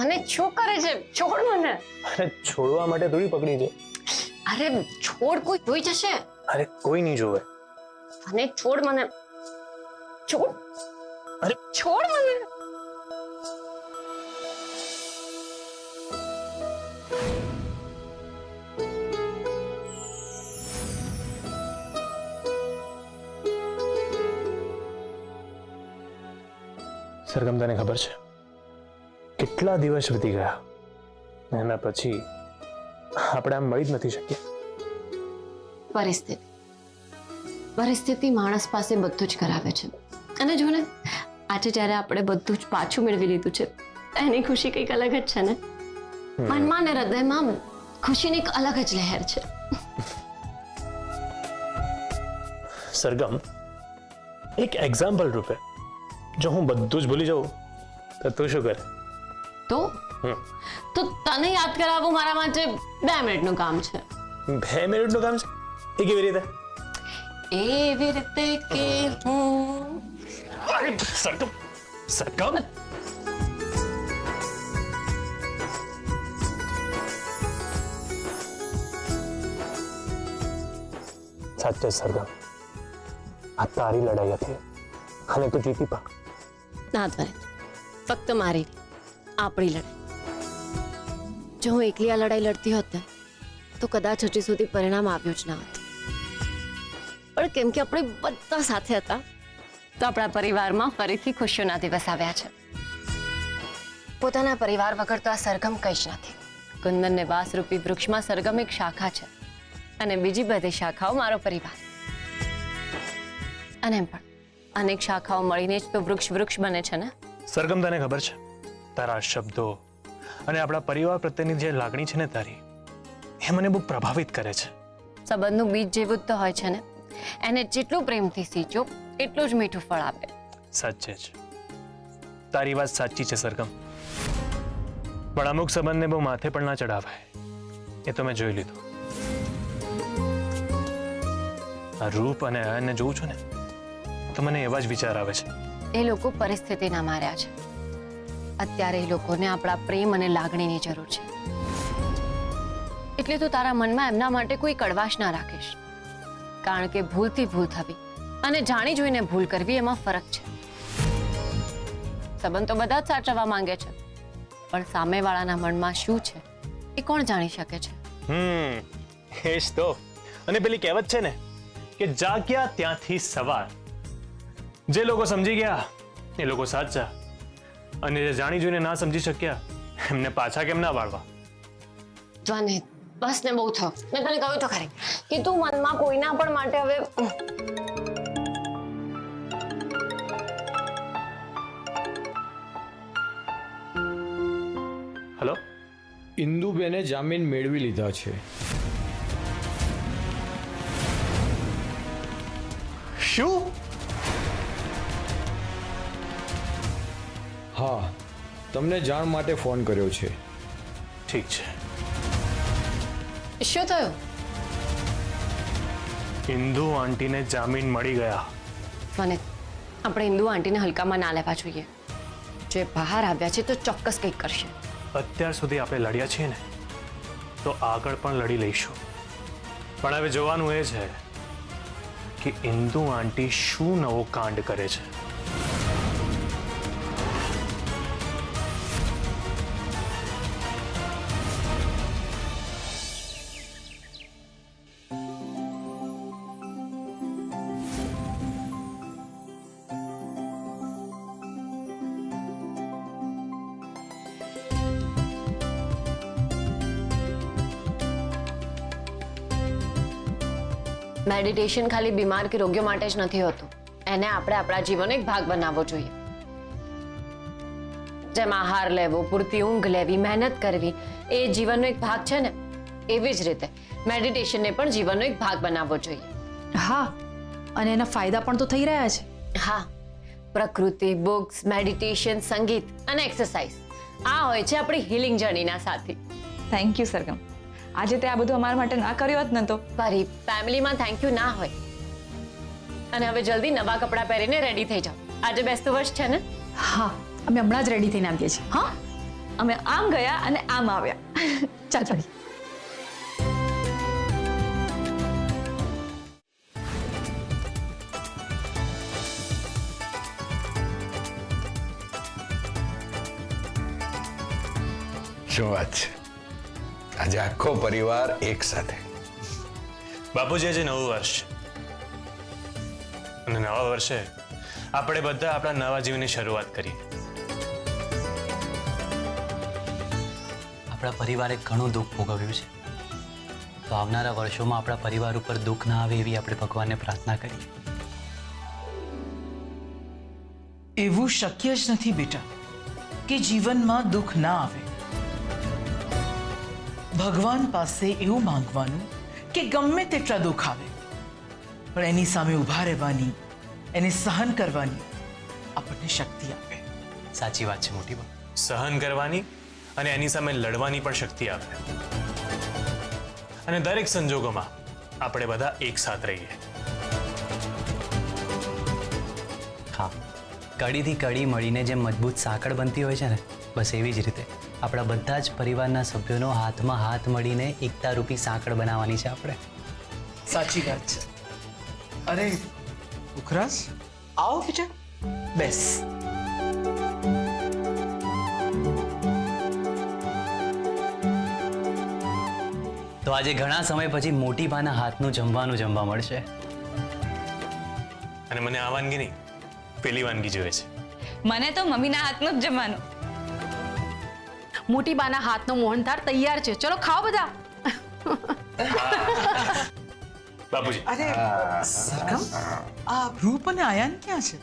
અને શું કરે છે? છોડ મને. અરે છોડવા માટે થોડી પકડી છે. અરે છોડ કોઈ જોઈ જશે. અરે કોઈ નહીં જોવે. અને છોડ મને. છોડ. અરે છોડ મને. સરગમ, તને ખબર છે કેટલા દિવસ વીતી ગયા એના પછી આપણે આમ મળી જ નથી શક્યા. પરિસ્થિતિ માણસ પાસે બધું જ કરાવે છે. અને જો ને આજે જ્યારે આપણે બધું જ પાછું મેળવી લીધું છે એની ખુશી કંઈક અલગ જ છે ને. મનમાં ને હૃદયમાં ખુશીની એક અલગ જ લહેર છે. સરગમ, એક એક્ઝામ્પલ રૂપે જો હું બધું જ ભૂલી જાઉં તો તું શું કરે? તો તને યાદ કરાવવું મારા માટે 2 મિનિટનું કામ છે. 2 મિનિટનું કામ છે? એ કેવી રીતે? એવી રીતે કે હું સરગમ, સરગમ, સાચે સરગમ, આ તારી લડાઈ હતી અને તું જીતી પણ. ના ધરે, ફક્ત મારી આપણી લડાઈ. જો હું એકલી આ લડાઈ લડતી હોત ને તો કદાચ હજી સુધી પરિણામ આવ્યું જ ના હોત. પણ કેમ કે આપણે બધા સાથે હતા તો આપણા પરિવારમાં ફરીથી ખુશીઓના દિવસ આવ્યા છે. પોતાના પરિવાર વગર તો આ સરગમ કંઈ જ નથી. કુંદન ને વાસરૂપી વૃક્ષમાં સરગમ એક શાખા છે અને બીજી બધી શાખાઓ મારો પરિવાર. અને એમ પણ અનેક શાખાઓ મળીને જ તો વૃક્ષ બને છે ને. સરગમ, તને ખબર છે તારા શબ્દો અને આપણા પરિવાર પ્રત્યેની જે લાગણી છે ને તારી, એ મને બહુ પ્રભાવિત કરે છે. સંબંધનું બીજ જેવું જ તો હોય છે ને. એને જેટલું પ્રેમથી सींचो એટલું જ મીઠું ફળ આપે. સાચે જ તારી વાત સાચી છે સરગમ, પણ અમુક સંબંધને બહુ માથે પણ ના ચડાવાય. એ તો મેં જોઈ લીધું. આ રૂપ અને આને જોઉં છું ને તો મને એવા જ વિચાર આવે છે. એ લોકો પરિસ્થિતિના માર્યા છે. અત્યારે એ લોકોને આપણા પ્રેમ અને લાગણીની જરૂર છે. એટલે તું તારા મનમાં એમના માટે કોઈ કડવાશ ના રાખીશ. કારણ કે ભૂલથી ભૂલ થવી અને જાણી જોઈને ભૂલ કરવી એમાં ફરક છે. સંબંધ તો બધા જ સાચવવા માંગે છે, પણ સામેવાળાના મનમાં શું છે એ કોણ જાણી શકે છે? એ જ તો. અને પેલી કહેવત છે ને કે જાગ્યા ત્યાંથી સવાર. જે લોકો સમજી ગયા એ લોકો સાચા, અને જે જાણી જોઈને ના સમજી શક્યા એમને પાછા કેમ ના વાળવા? ધ્વનિ, બસ ને બહુ થયો. મેં તને કહ્યું તો ખરી કે તું મનમાં કોઈના પણ માટે હવે હેલો, ઇન્દુબેને જામીન મેળવી લીધા છે. શું? હા, તમને જાણ માટે ફોન કર્યો છે. ઠીક છે. શું થયું? ઇન્દુ આંટીને જામીન મળી ગયા. ધ્વનિ, આપણે ઇન્દુ આંટીને હલકામાં ના લેવા જોઈએ. જે બહાર આવ્યા છે તો ચોક્કસ કંઈક કરશે. અત્યાર સુધી આપણે લડ્યા છીએ ને તો આગળ પણ લડી લઈશું. પણ હવે જોવાનું એ છે કે ઇન્દુ આંટી શું નવો કાંડ કરે છે. મેડિટેશન ખાલી બીમાર કે રોગીઓ માટે જ નથી હોતું. એને આપણે આપણા જીવનનો એક ભાગ બનાવવો જોઈએ. જેમ આહાર લેવો, પૂરતી ઊંઘ લેવી, મહેનત કરવી એ જીવનનો એક ભાગ છે ને, એવી જ રીતે મેડિટેશનને પણ જીવનનો એક ભાગ બનાવવો જોઈએ. હા, અને એના ફાયદા પણ તો થઈ રહ્યા છે. હા, પ્રકૃતિ, બુક્સ, મેડિટેશન, સંગીત અને એક્સરસાઇઝ આ હોય છે આપણી હીલિંગ જર્નીના સાથી. Thank you Sargam. આજે તે આ બધું અમારા માટે ના કર્યું હોત ને તો ફરી ફેમિલીમાં થેન્ક યુ ના હોય. અને હવે જલ્દી નવા કપડાં પહેરીને રેડી થઈ જાઓ. આજે બેસતું વર્ષ છે ને? હા, અમે હમણાં જ રેડી થઈને આવીએ છીએ. હા, અમે આમ ગયા અને આમ આવ્યા. ચાલ ભાઈ. શું વાત છે, આજે આખો પરિવાર એક સાથે. બાપુજી, આજે નવું વર્ષ છે અને નવા વર્ષે આપણે બધા આપણા નવા જીવનની શરૂઆત કરીએ. આપણા પરિવારે ઘણું દુઃખ ભોગવ્યું છે, તો આવનારા વર્ષોમાં આપણા પરિવાર ઉપર દુઃખ ના આવે એવી આપણે ભગવાનને પ્રાર્થના કરીએ. એવું શક્ય જ નથી બેટા કે જીવનમાં દુઃખ ના આવે. ભગવાન પાસે એવું માંગવાનું કે ગમે તેટલા દુઃખ આવે પણ એની સામે ઊભા રહેવાની, એને સહન કરવાની આપણને શક્તિ આપે. સાચી વાત છે મોટી બા. સહન કરવાની અને એની સામે લડવાની પણ શક્તિ આપે, અને દરેક સંજોગોમાં આપણે બધા એક સાથ રહીએ. હા, કડીથી કડી મળીને જેમ મજબૂત સાંકળ બનતી હોય છે ને, બસ એવી જ રીતે આપણા બધા જ પરિવારના સભ્યોનો હાથમાં હાથ મળીને એકતા રૂપી સાંકળ બનાવવાની છે આપણે. સાચી વાત છે. અરે ઉખરાસ, આવો બેટા, બેસ. તો આજે ઘણા સમય પછી મોટી બાના હાથનું જમવાનું જમવા મળશે. અને મને આ વાનગી નહીં, પેલી વાનગી જોઈએ છે. મને તો મમ્મીના હાથનું જ જમવાનું. મોટી બાના હાથનો મોહનથાળ તૈયાર છે, ચલો ખાઓ બધા. બાપુજી, અરે સરગમ, આ રૂપ અને આયાન ક્યાં છે?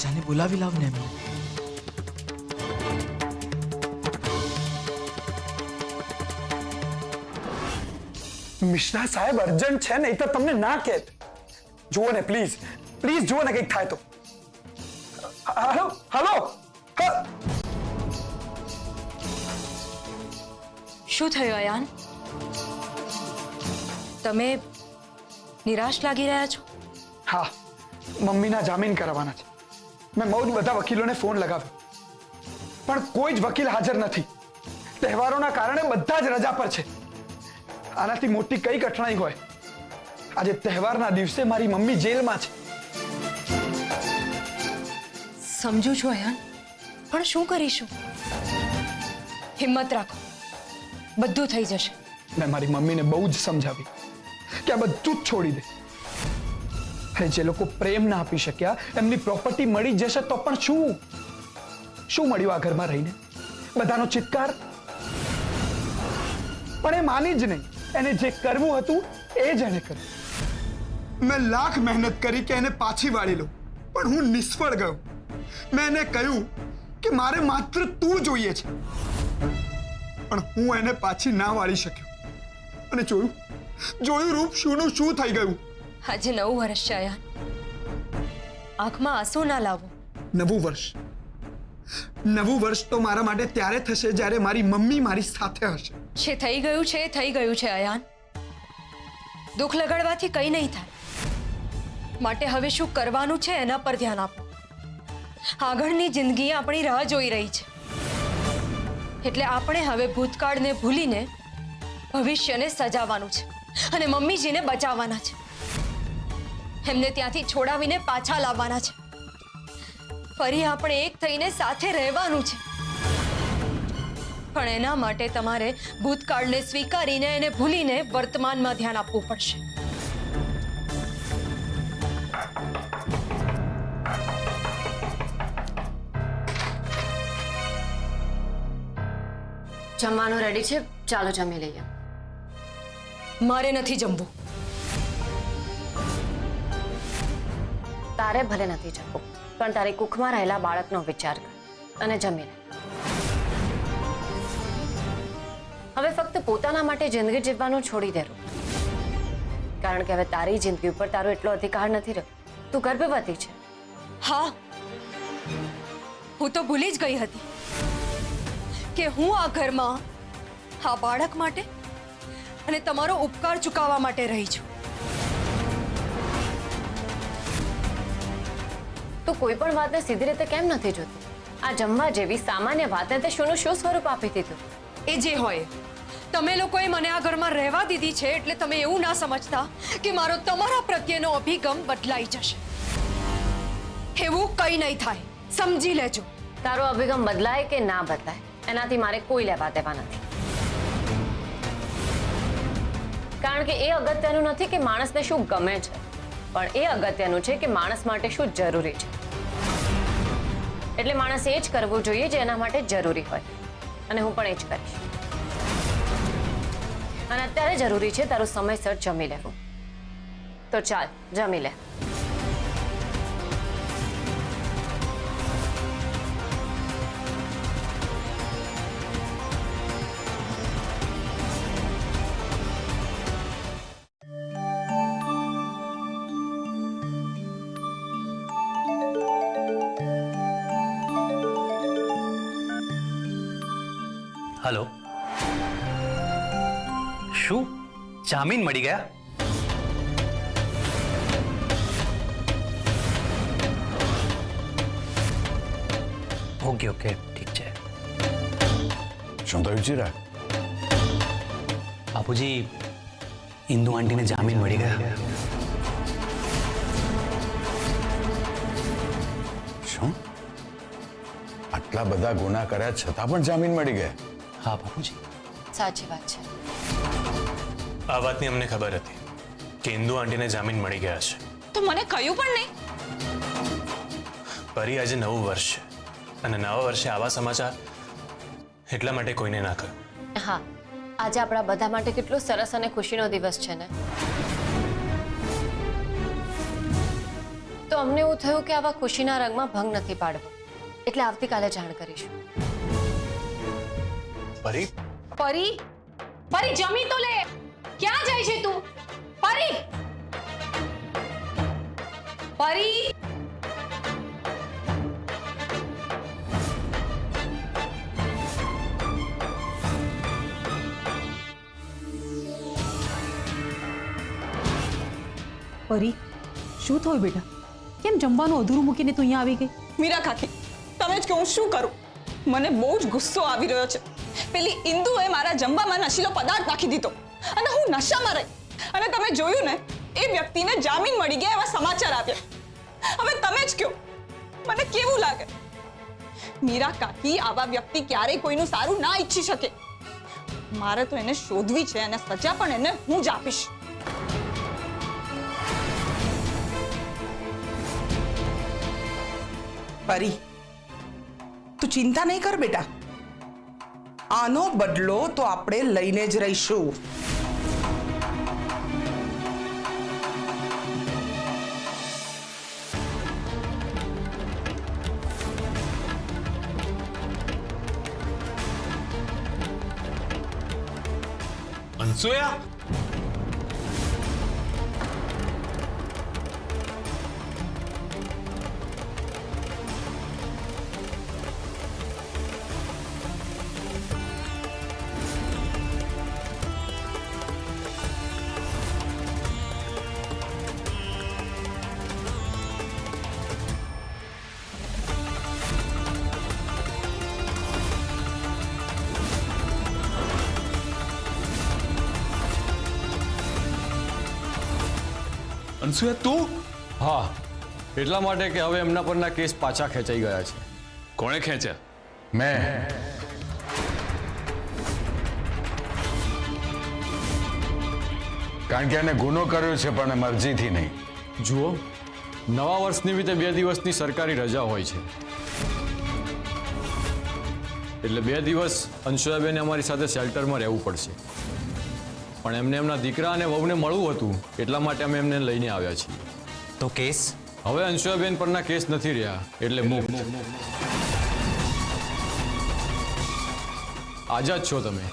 જાને બોલાવી લાવ ને એમને. મિશ્રા સાહેબ અર્જન્ટ છે, નહીં તો તમને ના કહેત. જુઓ ને પ્લીઝ, પ્લીઝ જુઓ ને કંઈક થાય તો. Hello hello. શું થયું અયાન? તમે નિરાશ લાગી રહ્યા છો? હા, મમ્મીના જામીન કરાવવાના છે. મેં બહુ જ બધા વકીલોને ફોન લગાવ્યો પણ કોઈ જ વકીલ હાજર નથી. તહેવારોના કારણે બધા જ રજા પર છે. આનાથી મોટી કઈ કઠણાઈ હોય? આજે તહેવારના દિવસે મારી મમ્મી જેલમાં છે. સમજુ છું અયાન, પણ શું કરીશું? હિંમત રાખો, બધું થઈ જશે. મેં મારી મમ્મીને બહુ જ સમજાવી કે આ બધું જ છોડી દે. અરે જે લોકો પ્રેમ ના આપી શક્યા એમની પ્રોપર્ટી મળી જશે તો પણ શું મળ્યું આ ઘરમાં રહીને? બધાનો ચિત્કાર. પણ એ માની જ નહીં. એને જે કરવું હતું એ જ એને કર્યું. મેં લાખ મહેનત કરી કે એને પાછી વાળી લઉં, પણ હું નિષ્ફળ ગયો. મેં એને કહ્યું કે મારે માત્ર તું જોઈએ છે, પણ હું એને પાછી ના વાળી શક્યો. અને જોયું રૂપ શુંનું શું થઈ ગયું. આજે નવું વર્ષ છે અયાન, આંખમાં આંસુ ના લાવો. નવું વર્ષ તો મારા માટે ત્યારે થશે જ્યારે મારી મમ્મી મારી સાથે હશે. જે થઈ ગયું છે એ થઈ ગયું છે અયાન. દુઃખ લગાડવાથી કંઈ નહીં થાય. માટે હવે શું કરવાનું છે એના પર ધ્યાન આપો. આગળની જિંદગી આપણી રાહ જોઈ રહી છે, એટલે આપણે હવે ભૂતકાળને ભૂલીને ભવિષ્યને સજાવવાનું છે અને મમ્મીજીને બચાવવાના છે. એમને ત્યાંથી છોડાવીને પાછા લાવવાના છે. ફરી આપણે એક થઈને સાથે રહેવાનું છે. પણ એના માટે તમારે ભૂતકાળને સ્વીકારીને એને ભૂલીને વર્તમાનમાં ધ્યાન આપવું પડશે. જમવાનું રેડી છે, ચાલો જમી લઈએ. મારે નથી જમવું. તારે ભલે નથી જમવું, પણ તારી કુખમાં રહેલા બાળકનો વિચાર કર અને જમી લે. હવે ફક્ત પોતાના માટે જિંદગી જીવવાનું છોડી દે, કારણ કે હવે તારી જિંદગી ઉપર તારો એટલો અધિકાર નથી રહ્યો. તું ગર્ભવતી છે. હા, હું તો ભૂલી જ ગઈ હતી કે હું આ ઘરમાં આ બાળક માટે અને તમારો ઉપકાર ચૂકવવા માટે રહી છું. તું કોઈ પણ વાતને સીધી રીતે કેમ નથી જોતી? આ જમવા જેવી સામાન્ય વાતને તે શુંનું શું સ્વરૂપ આપી દીધું? એ જે હોય, તમે લોકોએ મને આ ઘરમાં રહેવા દીધી છે એટલે તમે એવું ના સમજતા કે મારો તમારા પ્રત્યેનો અભિગમ બદલાઈ જશે. એવું કંઈ નહીં થાય, સમજી લેજો. તારો અભિગમ બદલાય કે ના બદલાય એનાથી મારે કોઈ લેવા દેવા નથી. કારણ કે એ અગત્યનું નથી કે માણસને શું ગમે છે, પણ એ અગત્યનું છે કે માણસ માટે શું જરૂરી છે. એટલે માણસે એ જ કરવું જોઈએ જે એના માટે જરૂરી હોય, અને હું પણ એ જ કરીશ. અને અત્યારે જરૂરી છે તારું સમયસર જમી લેવું. તો ચાલ જમી લે. હલો, શું જામીન મળી ગયા? ઓકે ઓકે ઠીક છે. શું થયું ચિરાગ? બાપુજી, ઇન્દુ આંટીને જામીન મળી ગયા. શું? આટલા બધા ગુના કર્યા છતાં પણ જામીન મળી ગયા? હા બાપુજી, સાચી વાત છે. આ વાતની અમને ખબર હતી કે ઇન્દુ આંટીને જામીન મળી ગયા છે. તો મને કહ્યું પણ નહીં. પરી, આજે નવું વર્ષ છે અને નવા વર્ષે આવા સમાચાર એટલા માટે કોઈને ના કહ્યું. હા, આજે આપણા બધા માટે કેટલો સરસ અને ખુશીનો દિવસ છે ને. તો અમને એવું થયું કે આવા ખુશીના રંગમાં ભંગ નથી પાડવો, એટલે આવતીકાલે જાણ કરીશું. પરી, પરી, પરી જમી તો લે. ક્યાં જાય છે તું? પરી, પરી. પરી, શું થયું બેટા? કેમ જમવાનું અધૂરું મૂકીને તું અહીંયા આવી ગઈ? મીરા કાકી, તમે જ કે હું શું કરું? મને બહુ જ ગુસ્સો આવી રહ્યો છે. પેલી ઇન્દુએ મારા જમવામાં નશીલો પદાર્થ નાખી દીધો અને હું નશામાં રહી. અને તમે જોયું ને, એ વ્યક્તિને જામીન મળી ગયા એવા સમાચાર આવ્યા. હવે તમે જ કહો, મને કેવું લાગે? મીરા કાકી, આવા વ્યક્તિ ક્યારેય કોઈનું સારું ના ઈચ્છી શકે. મારે તો એને શોધવી છે અને સજા પણ એને હું જ આપીશ. પરી, તું ચિંતા નહીં કર બેટા. આનો બદલો તો આપણે લઈને જ રહીશું. અનસુયા, અનસુયા તું? હા, એટલા માટે કે હવે એમના પરના કેસ પાછા ખેંચાઈ ગયા છે. કોણે ખેંચ્યા? મેં. કારણ કે એને ગુનો કર્યો છે પણ મરજીથી નહીં. જુઓ, નવા વર્ષ નિમિત્તે 2 દિવસની સરકારી રજા હોય છે, એટલે 2 દિવસ અંશુયાબેને અમારી સાથે શેલ્ટરમાં રહેવું પડશે. પણ એમને એમના દીકરા અને વહુને મળવું હતું, એટલા માટે અમે એમને લઈને આવ્યા છીએ. તો કેસ? હવે અંશુયાબેન પરના કેસ નથી રહ્યા, એટલે મુક્ત. આઝાદ છો તમે.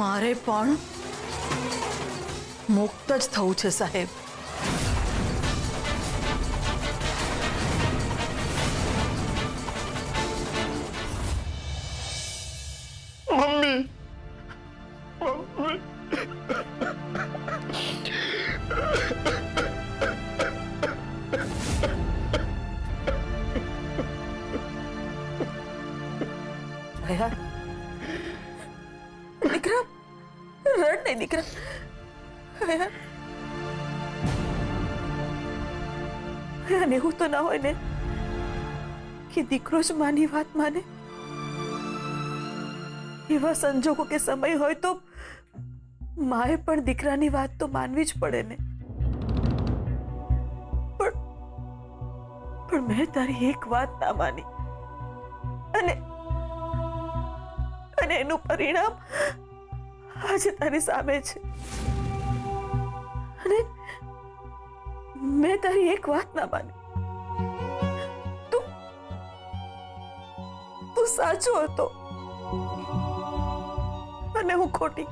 મારે પણ મુક્ત જ થવું છે સાહેબ. મમ્મી, મમ્મી અયાન દીકરા રડ નહીં દીકરા. અયાન અયાન એવું તો ના હોય ને કે દીકરો જ માની વાત માને. એવા સંજોગો કે સમય હોય તો માએ પણ દીકરાની વાત તો માનવી જ પડે ને. પણ મેં તારી એક વાત ના માની અને એનું પરિણામ આજે તારી સામે છે. અને મેં તારી એક વાત ના માની. તું સાચો હતો અને હું ખોટી.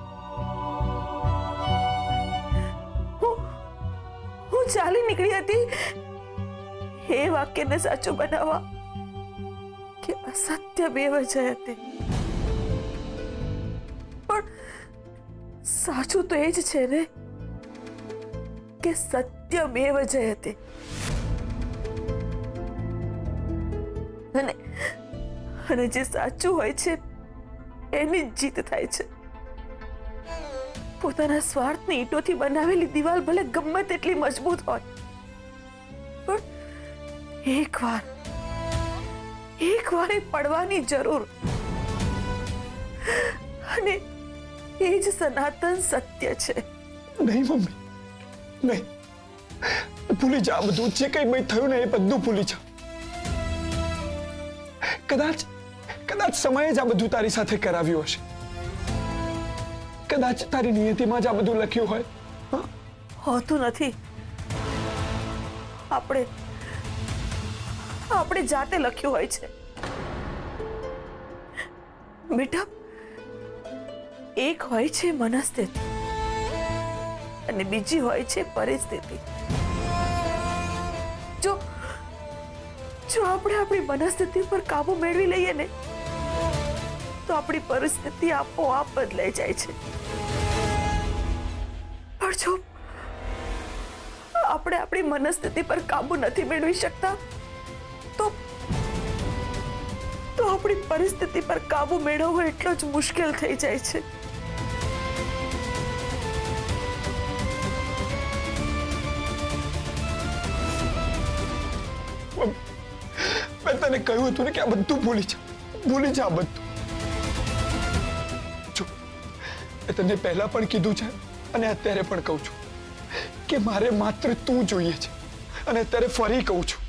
હું ચાલી નીકળી હતી એ વાક્યને સાચું બનાવવા કે અસત્ય બેવજહ હતી. પણ સાચું તો એ જ છે ને કે સત્ય બેવજહ હતી. અને જે સાચું હોય છે એની જ જીત થાય છે. પોતાના સ્વાર્થની ઈંટોથી બનાવેલી દિવાલ ભલે ગમે તેટલી મજબૂત હોય પણ એકવાર એ પડવાની જરૂર. અને એ જ સનાતન સત્ય છે. નહીં મમ્મી, નહીં. ભૂલી જા બધું. જે કંઈ મેં થયું ને એ બધું ભૂલી જા. કદાચ સમયે જ આ બધું તારી સાથે કરાવ્યું હશે. કદાચ તારી નિયતિમાં જ આ બધું લખ્યું હોય. હોતું નથી. આપણે જાતે લખ્યું હોય છે બેટા. એક હોય છે મનસ્થિતિ અને બીજી હોય છે પરિસ્થિતિ. જો આપણે આપણી મનસ્થિતિ પર કાબુ મેળવી લઈએ ને તો આપણી પરિસ્થિતિ આપોઆપ બદલાઈ જાય છે. પણ જો આપણે આપણી મનસ્થિતિ પર કાબુ નથી મેળવી શકતા તો આપણી પરિસ્થિતિ પર કાબુ મેળવવો એટલો જ મુશ્કેલ થઈ જાય છે. મેં તને કહ્યું હતું ને કે આ બધું ભૂલી જા બધું. જો મેં તને પહેલા પણ કીધું છે અને અત્યારે પણ કહું છું કે મારે માત્ર તું જોઈએ છે. અને અત્યારે ફરી કહું છું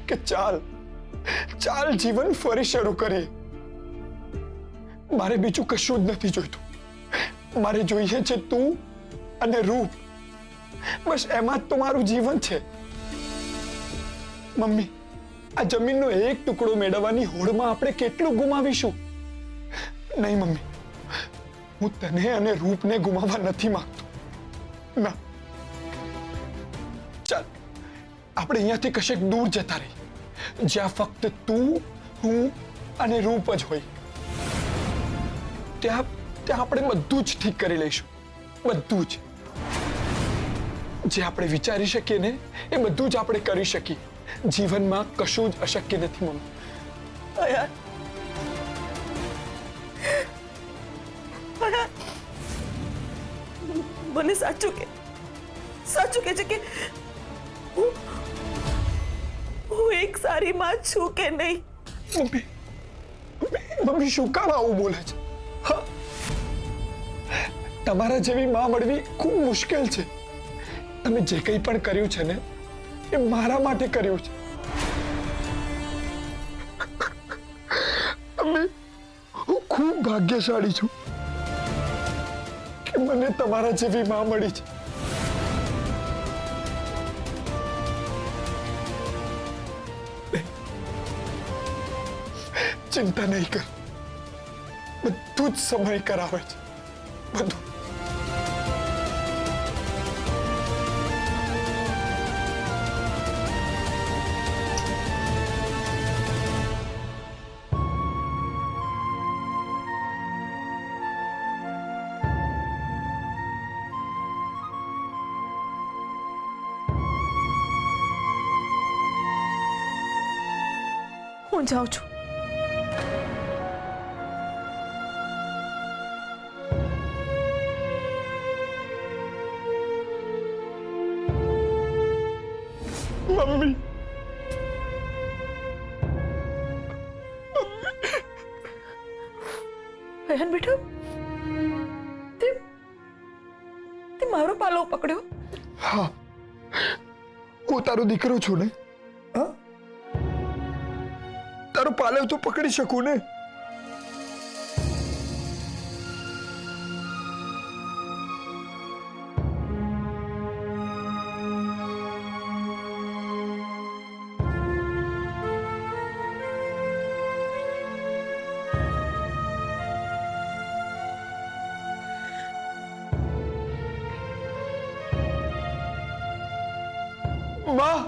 કે ચાલ જીવન ફરી શરૂ કરીએ. મારે બીજું કશું જ નથી જોઈતું. મારે જોઈએ છે તું અને રૂપ. બસ એમાં જ તો મારું જીવન છે. મમ્મી, આ જમીનનો એક ટુકડો મેળવવાની હોડમાં આપણે કેટલું ગુમાવીશું. નહીં મમ્મી, હું તને અને રૂપને ગુમાવવા નથી માંગતો. ના, ચાલ આપણે અહીંયાથી કશેક દૂર જતા રહીએ જ્યાં ફક્ત તું, હું અને રૂપ જ હોય. ત્યાં આપણે બધું જ ઠીક કરી લઈશું. બધું જ. જે આપણે વિચારી શકીએ ને એ બધું જ આપણે કરી શકીએ. જીવનમાં કશું જ અશક્ય નથી મમ્મી. મને સાચું કે છે કે હું એક સારી માં છું કે નહીં? મમ્મી શું કામ આવું બોલે છે? તમારા જેવી માં મળવી ખૂબ મુશ્કેલ છે. તમે જે કંઈ પણ કર્યું છે ને એ મારા માટે કર્યું છે. હું ખૂબ ભાગ્યશાળી છું કે મને તમારા જેવી માં મળી છે. ચિંતા નહીં કર. બધું જ સમય કરાવે છે. બધું. હું જાઉં છું. અયાન બેટા, તે તે મારો પાલવ પકડ્યો? હા, હું તારો દીકરો છું ને. હા, તારો પાલવ તો પકડી શકું ને. માં,